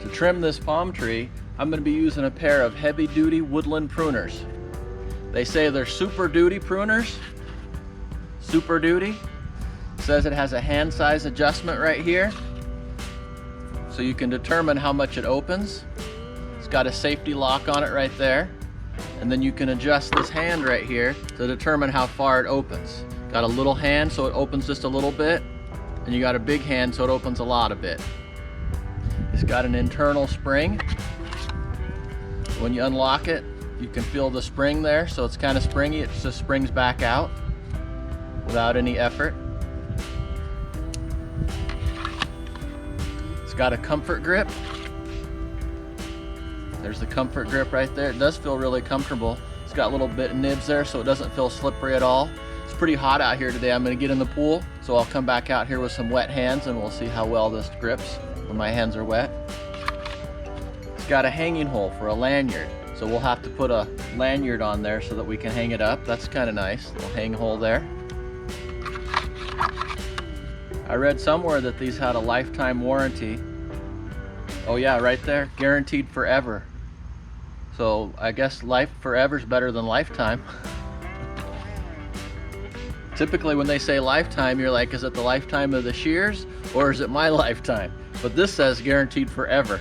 To trim this palm tree, I'm going to be using a pair of heavy-duty Woodland pruners. They say they're super duty pruners. Super duty. Says it has a hand size adjustment right here, so you can determine how much it opens. It's got a safety lock on it right there, and then you can adjust this hand right here to determine how far it opens. Got a little hand so it opens just a little bit, and you got a big hand so it opens a lot of bit. It's got an internal spring. When you unlock it, you can feel the spring there, so it's kind of springy. It just springs back out without any effort. It's got a comfort grip. There's the comfort grip right there. It does feel really comfortable. It's got a little bit of nibs there so it doesn't feel slippery at all. It's pretty hot out here today. I'm going to get in the pool, so I'll come back out here with some wet hands and we'll see how well this grips when my hands are wet. It's got a hanging hole for a lanyard, so we'll have to put a lanyard on there so that we can hang it up. That's kind of nice, little hang hole there. I read somewhere that these had a lifetime warranty. Oh yeah, right there, guaranteed forever. So I guess life forever is better than lifetime. Typically when they say lifetime, you're like, is it the lifetime of the shears or is it my lifetime? But this says guaranteed forever.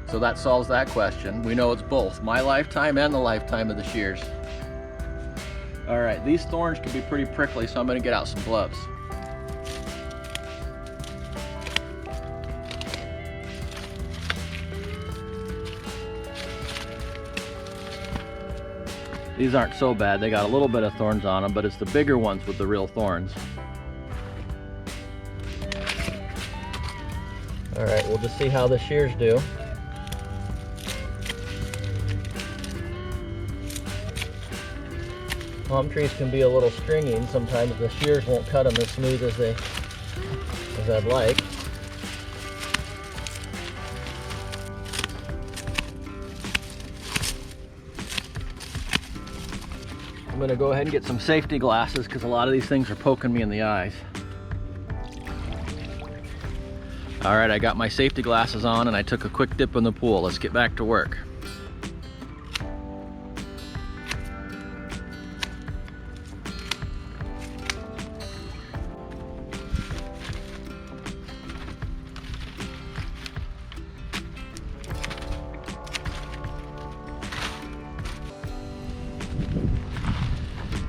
So that solves that question. We know it's both, my lifetime and the lifetime of the shears. All right, these thorns can be pretty prickly, so I'm gonna get out some gloves. These aren't so bad. They got a little bit of thorns on them, but it's the bigger ones with the real thorns. All right, we'll just see how the shears do. Palm trees can be a little stringy, and sometimes the shears won't cut them as smooth as I'd like. I'm gonna go ahead and get some safety glasses because a lot of these things are poking me in the eyes. All right, I got my safety glasses on and I took a quick dip in the pool. Let's get back to work.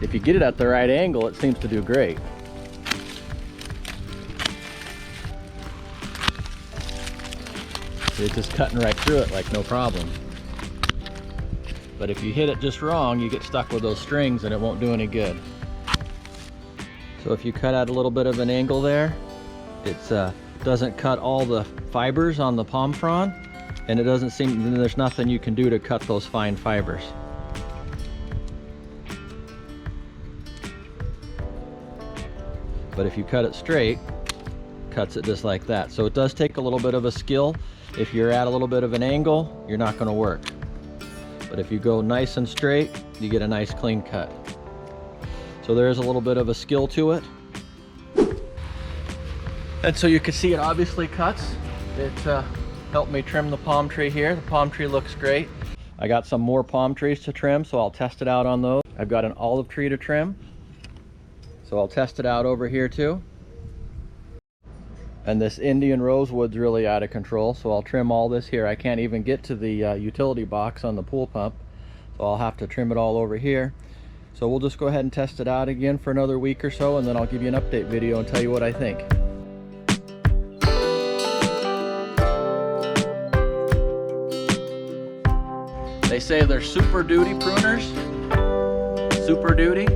If you get it at the right angle, it seems to do great. It's just cutting right through it like no problem. But if you hit it just wrong, you get stuck with those strings and it won't do any good. So if you cut out a little bit of an angle there, it doesn't cut all the fibers on the palm frond, and it doesn't seem, there's nothing you can do to cut those fine fibers. But if you cut it straight, cuts it just like that. So it does take a little bit of a skill. If you're at a little bit of an angle, you're not going to work. But if you go nice and straight, you get a nice clean cut. So there is a little bit of a skill to it. And so you can see it obviously cuts. It helped me trim the palm tree here. The palm tree looks great. I got some more palm trees to trim, so I'll test it out on those. I've got an olive tree to trim, so I'll test it out over here too. And this Indian rosewood's really out of control, so I'll trim all this here. I can't even get to the utility box on the pool pump, so I'll have to trim it all over here. So we'll just go ahead and test it out again for another week or so, and then I'll give you an update video and tell you what I think. They say they're super duty pruners. Super duty.